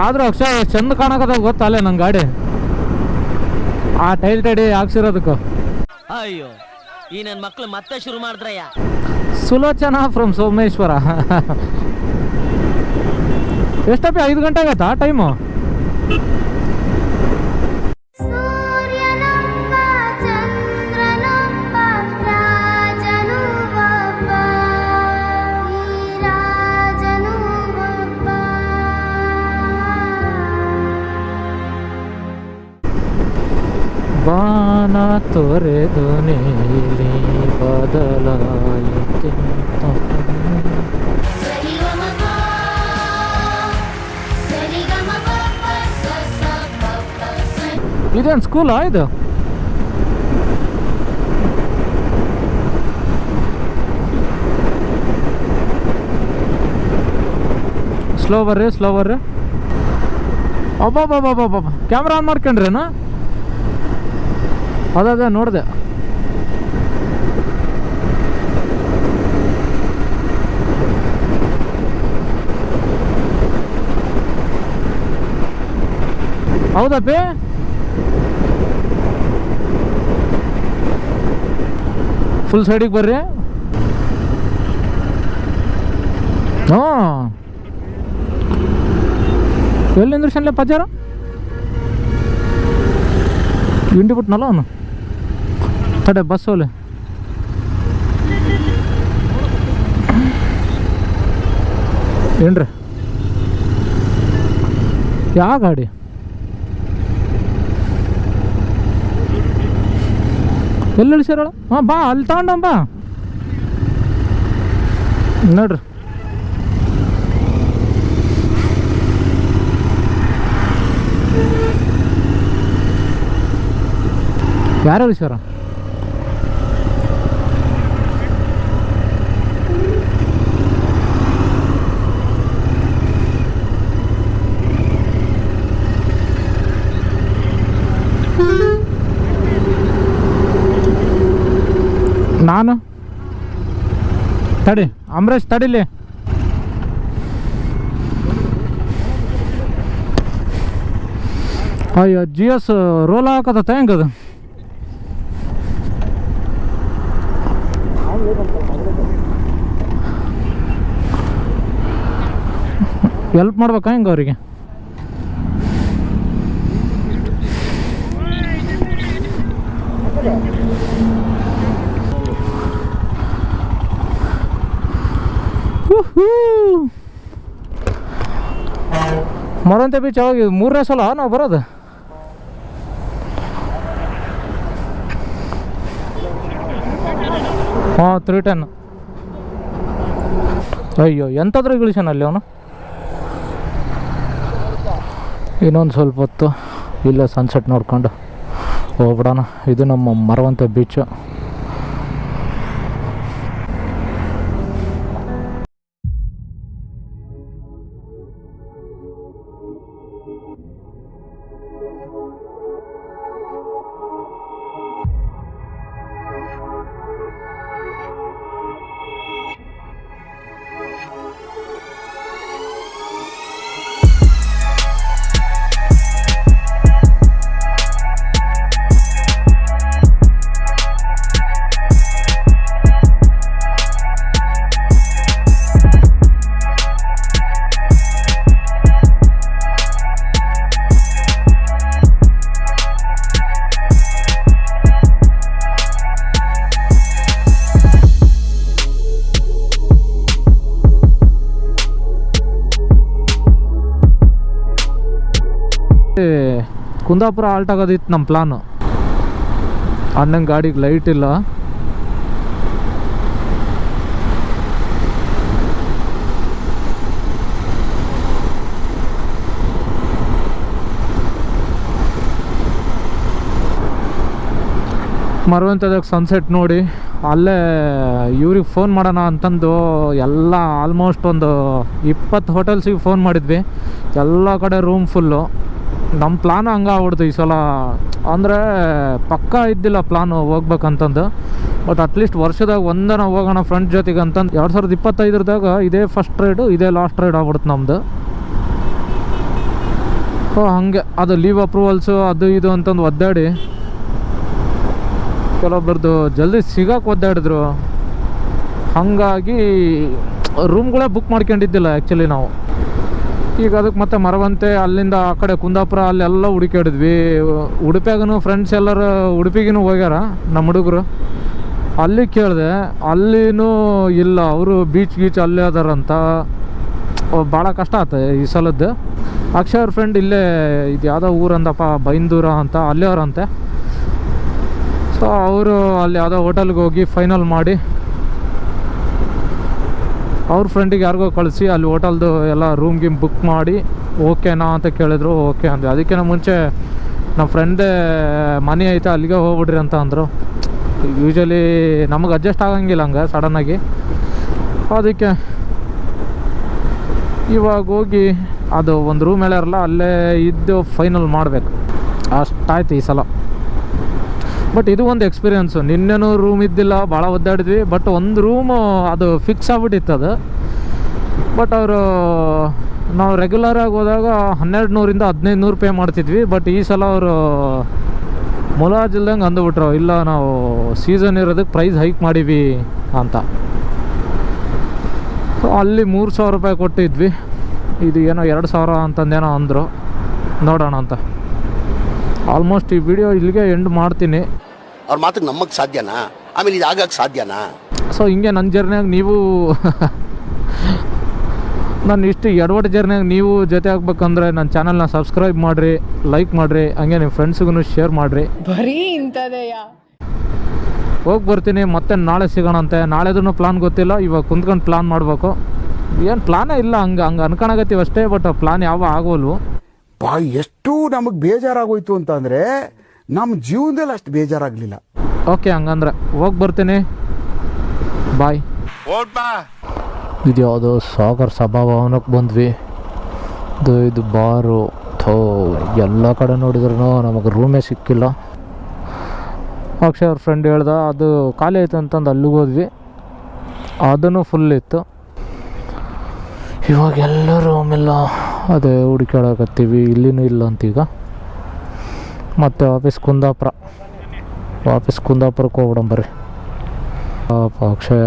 ಆದ್ರೂ ಅಕ್ಷಯ ಚಂದ ಕಾಣಕದ ಗೊತ್ತಲ್ಲೇ ನಂಗೆ ಗಾಡಿ ಆ ಟೈಲ್ ಟೈಡಿ ಹಾಕ್ಸಿರೋದಕ್ಕೂ. ಅಯ್ಯೋ ಈ ನನ್ನ ಮಕ್ಳು ಮತ್ತೆ ಶುರು ಮಾಡಿದ್ರಯ್ಯ. ಸುಲೋಚನಾ ಫ್ರಮ್ ಸೋಮೇಶ್ವರ. ಎಷ್ಟಪ್ಪ 5 ಗಂಟೆ ಆಗತ್ತಾ ಟೈಮು? ಬಾನ ತೊರೆದು ನೀಲಿ ಬದಲಾಯಿತು. ಇದೇನು ಸ್ಕೂಲಾ ಇದು? ಸ್ಲೋ ಬರ್ರಿ ಅಬ್ಬಬ್ಬಬ್ಬಬ್ಬ ಕ್ಯಾಮ್ರಾ ಆನ್ ಮಾಡ್ಕೊಂಡ್ರೇನು? ಅದೇ ನೋಡಿದೆ. ಹೌದಪ್ಪಿ? ಫುಲ್ ಸೈಡಿಗೆ ಬರ್ರಿ. ಎಲ್ಲಿಂದ್ರ ಶನ್ಲೆ ಪಜಾರ ಇಂಡಿ ಬಿಟ್ನಲ್ಲ ಅವನು. ತಡೆ ಬಸ್ ಹೋಲೆ. ಏನ್ರಿ ಯಾವ ಗಾಡಿ? ಎಲ್ಲಿ ಇಳಿಸ್ಯಾರ? ಹಾಂ ಬಾ ಅಲ್ಲಿ ತಗೊಂಡ ಬಾ ನೋಡ್ರಿ. ಯಾರು ಇಳಿಸ್ಯಾರ? ನಾನು ತಡಿ ಅಮರೇಶ್ ತಡಿಲಿ. ಅಯ್ಯೋ ಜಿ ಎಸ್ ರೋಲ್ ಹಾಕತ್ತ ಹೆಂಗದು? ಹೆಲ್ಪ್ ಮಾಡ್ಬೇಕಾ ಹೆಂಗೆ ಅವರಿಗೆ? ಮರಂತೆ ಬೀಚ್ ಯಾವಾಗ 3ನೇ ಸಲ ನಾವು ಬರೋದು? ಹಾಂ 310. ಅಯ್ಯೋ ಎಂಥದ್ರಾಗ ಇಳಿಸ್ಯಾನ ಅಲ್ಲಿ ಅವನು. ಇನ್ನೊಂದು ಸ್ವಲ್ಪ ಹೊತ್ತು ಇಲ್ಲೇ ಸನ್ಸೆಟ್ ನೋಡ್ಕೊಂಡು ಹೋಗ್ಬಿಡೋಣ. ಇದು ನಮ್ಮ ಮರವಂತೆ ಬೀಚು. ಕುಂದಾಪುರ ಆಲ್ಟ್ ಆಗೋದಿತ್ತು ನಮ್ಮ ಪ್ಲಾನು. ಅನ್ನಂಗೆ ಗಾಡಿಗೆ ಲೈಟ್ ಇಲ್ಲ. ಮರವಂತದಾಗ ಸನ್ಸೆಟ್ ನೋಡಿ ಅಲ್ಲೇ ಇವ್ರಿಗೆ ಫೋನ್ ಮಾಡೋಣ ಅಂತಂದು ಎಲ್ಲ ಆಲ್ಮೋಸ್ಟ್ ಒಂದು 20 ಹೋಟೆಲ್ಸಿಗೆ ಫೋನ್ ಮಾಡಿದ್ವಿ. ಎಲ್ಲ ಕಡೆ ರೂಮ್ ಫುಲ್ಲು. ನಮ್ಮ ಪ್ಲಾನು ಹಂಗೆ ಆಗ್ಬಿಡ್ತು ಈ ಸಲ. ಅಂದರೆ ಪಕ್ಕಾ ಇದ್ದಿಲ್ಲ ಪ್ಲಾನು ಹೋಗ್ಬೇಕಂತಂದು. ಬಟ್ ಅಟ್ಲೀಸ್ಟ್ ವರ್ಷದಾಗ ಒಂದನ ಹೋಗೋಣ ಫ್ರೆಂಡ್ ಜೊತೆಗೆ ಅಂತಂದು 2025 ಇದೇ ಫಸ್ಟ್ ರೈಡು, ಇದೇ ಲಾಸ್ಟ್ ರೈಡ್ ಆಗ್ಬಿಡ್ತು ನಮ್ಮದು. ಹಾಗೆ ಅದು ಲೀವ್ ಅಪ್ರೂವಲ್ಸು ಅದು ಇದು ಅಂತಂದು ಒದ್ದಾಡಿ ಕೆಲವೊಬ್ಬರದ್ದು ಜಲ್ದಿ ಸಿಗೋಕೆ ಒದ್ದಾಡಿದ್ರು. ಹಾಗಾಗಿ ರೂಮ್ಗಳೇ ಬುಕ್ ಮಾಡ್ಕೊಂಡಿದ್ದಿಲ್ಲ ಆ್ಯಕ್ಚುಲಿ ನಾವು. ಈಗ ಅದಕ್ಕೆ ಮತ್ತೆ ಮರವಂತೆ ಅಲ್ಲಿಂದ ಆ ಕಡೆ ಕುಂದಾಪುರ ಅಲ್ಲೆಲ್ಲ ಹುಡುಕಾಡಿದ್ವಿ. ಉಡುಪಿಯಾಗೂ ಫ್ರೆಂಡ್ಸ್ ಎಲ್ಲರೂ ಉಡುಪಿಗೂ ಹೋಗ್ಯಾರ ನಮ್ಮ ಹುಡುಗರು. ಅಲ್ಲಿ ಕೇಳಿದೆ, ಅಲ್ಲಿನೂ ಇಲ್ಲ, ಅವರು ಬೀಚ್ ಅಲ್ಲೇ ಅದಾರಂತ. ಭಾಳ ಕಷ್ಟ ಆಯ್ತು ಈ ಸಲದ್ದು. ಅಕ್ಷಯ್ ಅವ್ರ ಫ್ರೆಂಡ್ ಇಲ್ಲೇ ಇದು ಯಾವುದೋ ಊರಂದಪ್ಪ, ಬೈಂದೂರ ಅಂತ, ಅಲ್ಲೇ ಅವರಂತೆ. ಸೊ ಅವರು ಅಲ್ಲಿ ಯಾವುದೋ ಹೋಟೆಲ್ಗೆ ಹೋಗಿ ಫೈನಲ್ ಮಾಡಿ ಅವ್ರ ಫ್ರೆಂಡಿಗೆ ಯಾರಿಗೋ ಕಳಿಸಿ ಅಲ್ಲಿ ಹೋಟೆಲ್ದು ಎಲ್ಲ ರೂಮ್ ಗೀಮ್ ಬುಕ್ ಮಾಡಿ ಓಕೆನಾ ಅಂತ ಕೇಳಿದ್ರು. ಓಕೆ ಅಂದ್ವಿ. ಅದಕ್ಕಿಂತ ಮುಂಚೆ ನಮ್ಮ ಫ್ರೆಂಡೇ ಮನೆ ಐತೆ ಅಲ್ಲಿಗೆ ಹೋಗ್ಬಿಡ್ರಿ ಅಂತ ಅಂದರು. ಯೂಶ್ವಲಿ ನಮಗೆ ಅಡ್ಜಸ್ಟ್ ಆಗಂಗಿಲ್ಲ ಹಂಗೆ ಸಡನ್ನಾಗಿ. ಅದಕ್ಕೆ ಇವಾಗ ಹೋಗಿ ಅದು ಒಂದು ರೂಮ್ ಹೇಳ್ಯಾರಲ್ಲ ಅಲ್ಲೇ ಇದ್ದು ಫೈನಲ್ ಮಾಡಬೇಕು. ಅಷ್ಟಾಯ್ತು ಈ ಸಲ. ಬಟ್ ಇದು ಒಂದು ಎಕ್ಸ್ಪೀರಿಯೆನ್ಸು. ನಿನ್ನೆನೂ ರೂಮ್ ಇದ್ದಿಲ್ಲ, ಭಾಳ ಒದ್ದಾಡಿದ್ವಿ. ಬಟ್ ಒಂದು ರೂಮು ಅದು ಫಿಕ್ಸ್ ಆಗ್ಬಿಟ್ಟಿತ್ತು ಅದು. ಬಟ್ ಅವರು ನಾವು ರೆಗ್ಯುಲರಾಗಿ ಹೋದಾಗ 1200 1500 ಪೇ ಮಾಡ್ತಿದ್ವಿ. ಬಟ್ ಈ ಸಲ ಅವರು ಮುಲಾಜಿಲ್ದಂಗೆ ಅಂದುಬಿಟ್ರು, ಇಲ್ಲ ನಾವು ಸೀಸನ್ ಇರೋದಕ್ಕೆ ಪ್ರೈಸ್ ಹೈಕ್ ಮಾಡೀವಿ ಅಂತ. ಸೊ ಅಲ್ಲಿ 3000 ರೂಪಾಯಿ ಕೊಟ್ಟಿದ್ವಿ. ಇದು ಏನೋ 2000 ಅಂತಂದೇನೋ ಅಂದರು. ನೋಡೋಣ ಅಂತ. ಆಲ್ಮೋಸ್ಟ್ ಈ ವಿಡಿಯೋ ಇಲ್ಲಿಗೆ ಎಂಡ್ ಮಾಡ್ತೀನಿ. ಅವ್ರ ಮಾತಿಗೆ ನಮಗೆ ಸಾಧ್ಯನಾ? ಆಮೇಲೆ ಇದು ಆಗಕ್ಕೆ ಸಾಧ್ಯನಾ? ಸೊ ಹಿಂಗೆ ನನ್ನ ಜರ್ನಿಯಾಗ ನೀವು ನಾನು ಇಷ್ಟು ಎಡವಟ್ಟು ಜರ್ನಿಯಾಗ ನೀವು ಜೊತೆ ಆಗ್ಬೇಕಂದ್ರೆ ನನ್ನ ಚಾನಲ್ನ ಸಬ್ಸ್ಕ್ರೈಬ್ ಮಾಡಿರಿ, ಲೈಕ್ ಮಾಡಿರಿ, ಹಂಗೆ ನಿಮ್ಮ ಫ್ರೆಂಡ್ಸ್ಗೂ ಶೇರ್ ಮಾಡಿರಿ. ಬರೀ ಇಂಥದೆಯಾ? ಹೋಗಿ ಬರ್ತೀನಿ. ಮತ್ತೆ ನಾಳೆ ಸಿಗೋಣಂತೆ. ನಾಳೆದೂ ಪ್ಲಾನ್ ಗೊತ್ತಿಲ್ಲ. ಇವಾಗ ಕುಂತ್ಕೊಂಡು ಪ್ಲಾನ್ ಮಾಡಬೇಕು. ಏನು ಪ್ಲಾನೇ ಇಲ್ಲ, ಹಂಗೆ ಅನ್ಕೊಳಕತ್ತೀವಿ ಅಷ್ಟೇ. ಬಟ್ ಪ್ಲಾನ್ ಯಾವ ಆಗೋಲ್ವು. ಎಷ್ಟು ನಮಗೆ ಬೇಜಾರಾಗೋಯ್ತು ಅಂತಂದರೆ ನಮ್ಮ ಜೀವನದಲ್ಲಿ ಅಷ್ಟು ಬೇಜಾರಾಗಲಿಲ್ಲ. ಓಕೆ, ಹಂಗಂದ್ರೆ ಹೋಗಿ ಬರ್ತೀನಿ. ಬಾಯ್. ಇದು ಯಾವುದೋ ಸಾಗರ್ ಸಭಾಭವನಕ್ಕೆ ಬಂದ್ವಿ. ಇದು ಬಾರು ಎಲ್ಲ ಕಡೆ ನೋಡಿದ್ರೂ ನಮಗೆ ರೂಮೇ ಸಿಕ್ಕಿಲ್ಲ. ಅಕ್ಷಯ್ ಅವ್ರ ಫ್ರೆಂಡ್ ಹೇಳ್ದ ಅದು ಖಾಲಿ ಐತೆ ಅಂತಂದು ಅಲ್ಲಿಗೆ ಹೋದ್ವಿ. ಅದೂ ಫುಲ್ ಇತ್ತು. ಇವಾಗ ಎಲ್ಲ ರೂಮೆಲ್ಲ ಅದೇ ಹುಡುಕಾಡಕತ್ತೀವಿ. ಇಲ್ಲಿನೂ ಇಲ್ಲ ಅಂತೀಗ. ಮತ್ತು ವಾಪಸ್ ಕುಂದಾಪುರಕ್ಕೆ ಹೋಗ್ಬಿಡಂ ಬರ್ರಿ. ಅಕ್ಷಯ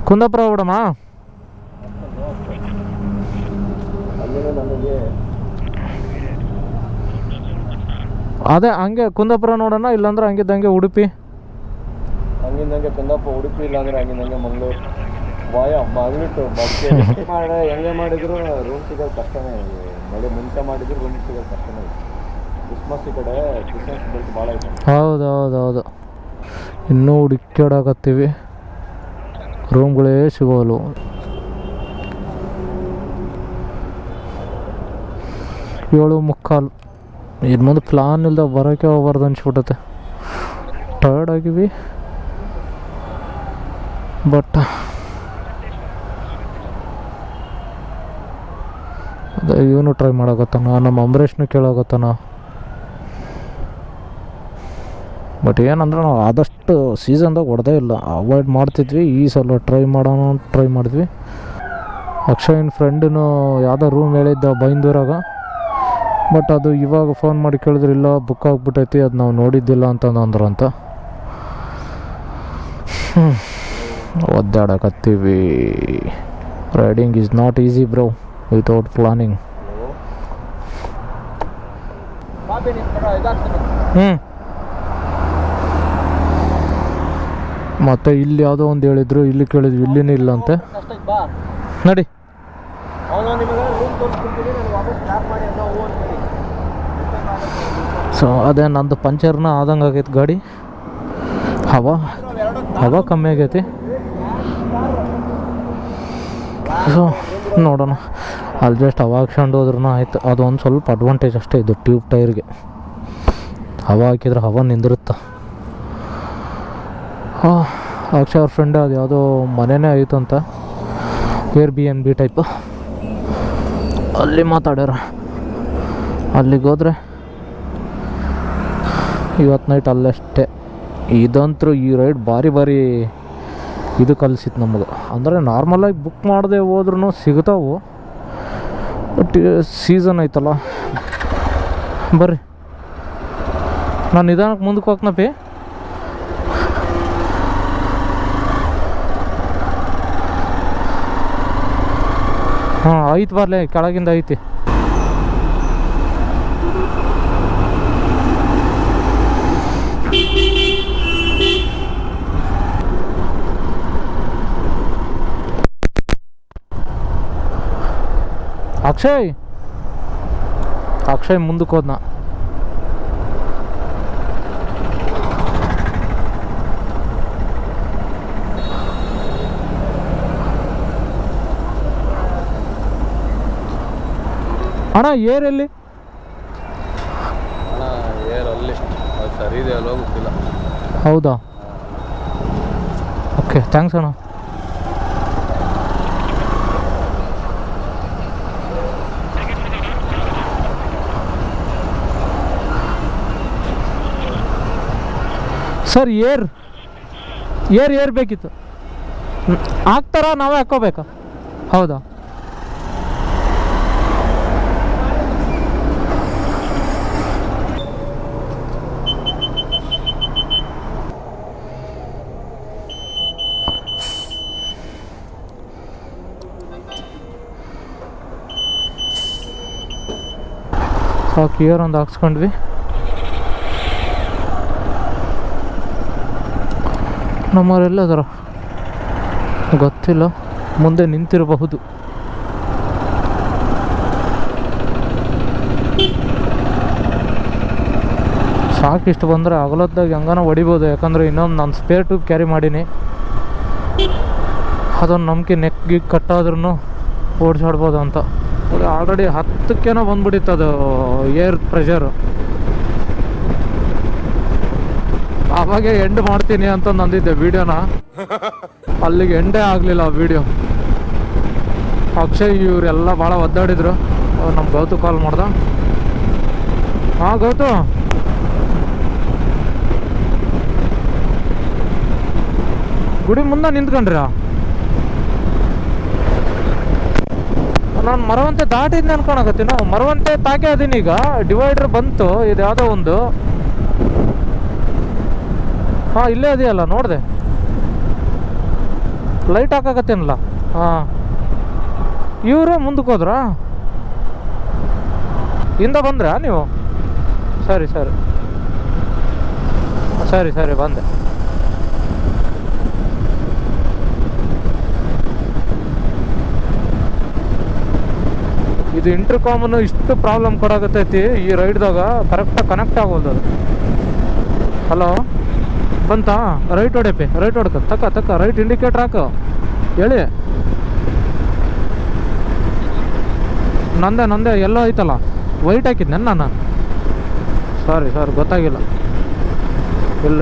ಕುಂದಾಪುರ ಹೋಗ್ಬಿಡಮ್ಮ. ಅದೇ ಹಂಗೆ ಕುಂದಾಪುರ ನೋಡೋಣ. ಇಲ್ಲಾಂದ್ರೆ ಹಂಗಿದ್ದಂಗೆ ಉಡುಪಿ, ಹಂಗಿಂದಂಗೆ ಕುಂದಾಪುರ, ಉಡುಪಿ, ಇಲ್ಲಾಂದ್ರೆ ಹಂಗಿಂದಂಗೆ ಮಂಗಳೂರು ಮಾಗ್ಬಿಟ್ಟು ಹೆಂಗೆ ಮಾಡಿದ್ರು ರೂಮ್ ಸಿಗೋದು ಕಷ್ಟನೇ. ಮಳೆ ಮುಂಚೆ ಮಾಡಿದ್ರು ರೂಮ್ ಸಿಗೋದು ಕಷ್ಟನೇ. ಕ್ರಿಸ್ಮಸ್ ಈ ಕಡೆ ಕ್ರಿಸ್ಮಸ್ ಬೆಲ್ಟ್ ಭಾಳ ಐತೆ. ಹೌದು. ಇನ್ನೂ ಹುಡುಕಾಡಕತ್ತೀವಿ. ರೂಮ್ಗಳೇ ಸಿಗೋಲು. ಏಳು ಮುಕ್ಕಾಲು. ಇನ್ನು ಮುಂದೆ ಪ್ಲಾನ್ ಇಲ್ದ ಬರೋಕ್ಕೆ ಹೋಗ್ಬಾರ್ದು ಅನ್ಸ್ಬಿಟ್ಟತೆ. ಟಯರ್ಡ್ ಆಗಿವಿ. ಬಟ್ ಅದೇ ಇವನು ಟ್ರೈ ಮಾಡಕತ್ತಾನ, ನಮ್ಮ ಅಂಬರೀಷ್ನು ಕೇಳಾಕತ್ತಾನ. ಬಟ್ ಏನಂದ್ರೆ ನಾವು ಆದಷ್ಟು ಸೀಸನ್ದಾಗ ಹೊಡೆದೇ ಇಲ್ಲ, ಅವಾಯ್ಡ್ ಮಾಡ್ತಿದ್ವಿ. ಈ ಸಲ ಟ್ರೈ ಮಾಡಿದ್ವಿ. ಅಕ್ಷಯನ್ ಫ್ರೆಂಡನು ಯಾವುದೋ ರೂಮ್ ಹೇಳಿದ್ದ ಬೈಂದೂರಾಗ. ಬಟ್ ಅದು ಇವಾಗ ಫೋನ್ ಮಾಡಿ ಕೇಳಿದ್ರೆ ಇಲ್ಲ ಬುಕ್ ಆಗಿಬಿಟ್ಟೈತಿ, ಅದು ನಾವು ನೋಡಿದ್ದಿಲ್ಲ ಅಂತಂದ್ರಂತ. ಒದ್ದಾಡಕತ್ತೀವಿ. Riding is not easy bro without planning. ಮತ್ತು ಇಲ್ಲಿ ಯಾವುದೋ ಒಂದು ಹೇಳಿದ್ರು, ಇಲ್ಲಿ ಕೇಳಿದ್ವಿ, ಇಲ್ಲಿನೂ ಇಲ್ಲ ಅಂತೆ. ನಡಿ. ಸೊ ಅದೇ ನಂದು ಪಂಚರ್ನ ಆದಂಗೆ ಆಗೈತೆ ಗಾಡಿ. ಹವಾ ಕಮ್ಮಿ ಆಗೈತಿ. ಸೊ ನೋಡೋಣ. ಅಲ್ಲಿ ಜಸ್ಟ್ ಹವಾ ಹಾಕ್ಸ್ಕೊಂಡು ಹೋದ್ರೂ ಆಯ್ತು. ಅದೊಂದು ಸ್ವಲ್ಪ ಅಡ್ವಾಂಟೇಜ್ ಅಷ್ಟೇ ಇದು ಟ್ಯೂಬ್ ಟೈರ್ಗೆ. ಹವಾ ಹಾಕಿದ್ರೆ ಹವಾ ನಿಂದಿರುತ್ತೆ. ಅಕ್ಷಯ್ ಅವ್ರ ಫ್ರೆಂಡ್ ಅದು ಯಾವುದೋ ಮನೆಯೇ ಆಯಿತಂತ, Airbnb ಟೈಪ್. ಅಲ್ಲಿ ಮಾತಾಡ್ಯಾರ. ಅಲ್ಲಿಗೆ ಹೋದ್ರೆ ಇವತ್ತು ನೈಟ್ ಅಲ್ಲಷ್ಟೇ. ಇದಂತರೂ ಈ ರೈಡ್ ಭಾರಿ ಇದು ಕಲಿಸಿತ್ತು ನಮಗೆ. ಅಂದರೆ ನಾರ್ಮಲಾಗಿ ಬುಕ್ ಮಾಡದೆ ಹೋದ್ರೂ ಸಿಗ್ತಾವೆ. ಒಟ್ಟಿಗೆ ಸೀಸನ್ ಐತಲ್ಲ. ಬರ್ರಿ, ನಾನು ನಿಧಾನಕ್ಕೆ ಮುಂದಕ್ಕೆ ಹೋಗ್ನಪ್ಪಿ. ಹಾಂ ಐತೆ, ಬರ್ಲಿ ಕೆಳಗಿಂದ ಐತಿ. ಅಕ್ಷಯ್ ಮುಂದಕ್ಕೆ ಹೋದ್ನ. ಅಣ್ಣ ಏರಲ್ಲಿ ಏರಲ್ಲಿ ಸರಿ ಇದೆ, ಅಲ್ಲಿ ಹೋಗುತ್ತಿಲ್ಲ. ಹೌದಾ, ಓಕೆ ಥ್ಯಾಂಕ್ಸ್ ಅಣ್ಣ. ಸರ್ ಏರ್ ಬೇಕಿತ್ತು. ಹಾಕ್ತಾರಾ ನಾವೇ ಹಾಕ್ಕೋಬೇಕಾ? ಹೌದಾ, ಸಾಕು ಏರ್ ಒಂದು ಹಾಕ್ಸ್ಕೊಂಡ್ವಿ. ನಮ್ಮವರೆಲ್ಲದರ ಗೊತ್ತಿಲ್ಲ, ಮುಂದೆ ನಿಂತಿರಬಹುದು. ಸಾಕಿಷ್ಟು ಬಂದರೆ ಅಗಲತ್ತಾಗ ಹೆಂಗನ ಹೊಡಿಬೋದು, ಯಾಕಂದರೆ ಇನ್ನೊಂದು ನಾನು ಸ್ಪೇರ್ ಟ್ಯೂಬ್ ಕ್ಯಾರಿ ಮಾಡೀನಿ. ಅದೊಂದು ನಂಬಿಕೆ ನೆಕ್ಗೆ ಕಟ್ಟಾದ್ರೂ ಓಡಿಸಾಡ್ಬೋದು ಅಂತ. ಆಲ್ರೆಡಿ 10ಕ್ಕೇನೋ ಬಂದ್ಬಿಟ್ಟಿತ್ತು ಅದು ಏರ್ ಪ್ರೆಷರು. ಆವಾಗೆ ಎಂಡ್ ಮಾಡ್ತೀನಿ ಅಂತ ನಂದಿದ್ದೆ ವೀಡಿಯೋನ, ಅಲ್ಲಿಗೆ ಎಂಡೇ ಆಗಲಿಲ್ಲ ಆ ವಿಡಿಯೋ. ಅಕ್ಷಯ್ ಇವರೆಲ್ಲ ಭಾಳ ಒದ್ದಾಡಿದ್ರು. ನಮ್ಮ ಗೌತು ಕಾಲ್ ಮಾಡ್ದ. ಹಾಂ ಗೌತು, ಗುಡಿ ಮುಂದೆ ನಿಂತ್ಕೊಂಡ್ರ? ನಾನು ಮರವಂತೆ ದಾಟಿದ್ನೆ ಅನ್ಕೊಳಕತ್ತೀನಿ. ಮರವಂತೆ ತಾಕೆ ಅದೀನಿ. ಈಗ ಡಿವೈಡರ್ ಬಂತು, ಇದು ಯಾವುದೋ ಒಂದು. ಹಾಂ ಇಲ್ಲೇ ಇದೆಯಲ್ಲ, ನೋಡಿದೆ ಲೈಟ್ ಹಾಕಾಕತ್ತೇನಲ್ಲ. ಹಾಂ ಇವರು ಮುಂದಕ್ಕೆ ಹೋದ್ರಾ? ಹಿಂದೆ ಬಂದ್ರಾ ನೀವು? ಸರಿ ಸರಿ ಸರಿ ಸರಿ ಬಂದೆ. ಇದು ಇಂಟರ್ಕಾಮನ್ನು ಇಷ್ಟು ಪ್ರಾಬ್ಲಮ್ ಕೊಡಾಕತ್ತೈತಿ ಈ ರೈಡ್ದಾಗ. ಕರೆಕ್ಟಾಗಿ ಕನೆಕ್ಟ್ ಆಗೋದು ಅದು. ಹಲೋ ಬಂತಾ? ರೈಟ್ ಹೊಡೆಪಿ, ರೈಟ್ ಹೊಡ್ಕ, ತಕ್ಕ ರೈಟ್ ಇಂಡಿಕೇಟ್ರ್ ಹಾಕು. ಹೇಳಿ, ನಂದೆ ಎಲ್ಲೋ ಐತಲ್ಲ, ವೈಟ್ ಹಾಕಿದ್ನೆ ನಾನು. ಸಾರಿ ಗೊತ್ತಾಗಿಲ್ಲ. ಇಲ್ಲ